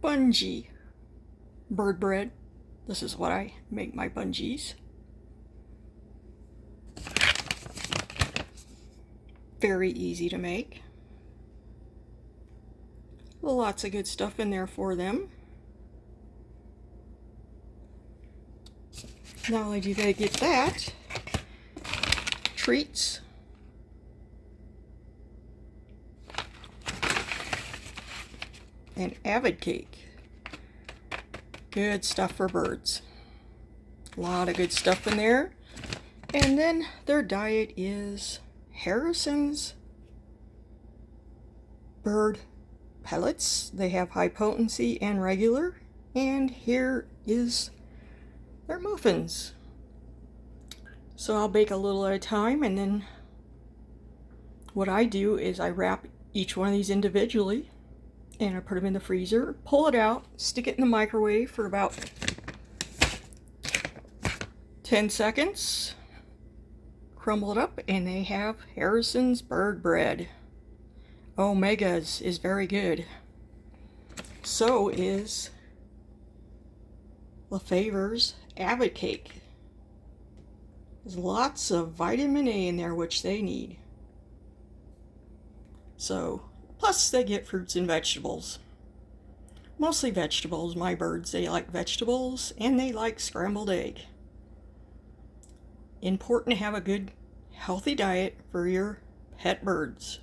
Bungee bird bread. This is what I make my bungees. Very easy to make. Lots of good stuff in there for them. Not only do they get that, treats, and avid cake. Good stuff for birds. A lot of good stuff in there. And then their diet is Harrison's bird pellets. They have high potency and regular. And here is their muffins. So I'll bake a little at a time, and then what I do is I wrap each one of these individually and I put them in the freezer, pull it out, stick it in the microwave for about 10 seconds, crumble it up, and they have Harrison's bird bread. Omega's is very good. So is Lefever's Avid Cake. There's lots of vitamin A in there, which they need. So, plus they get fruits and vegetables. Mostly vegetables. My birds, they like vegetables and they like scrambled egg. Important to have a good, healthy diet for your pet birds.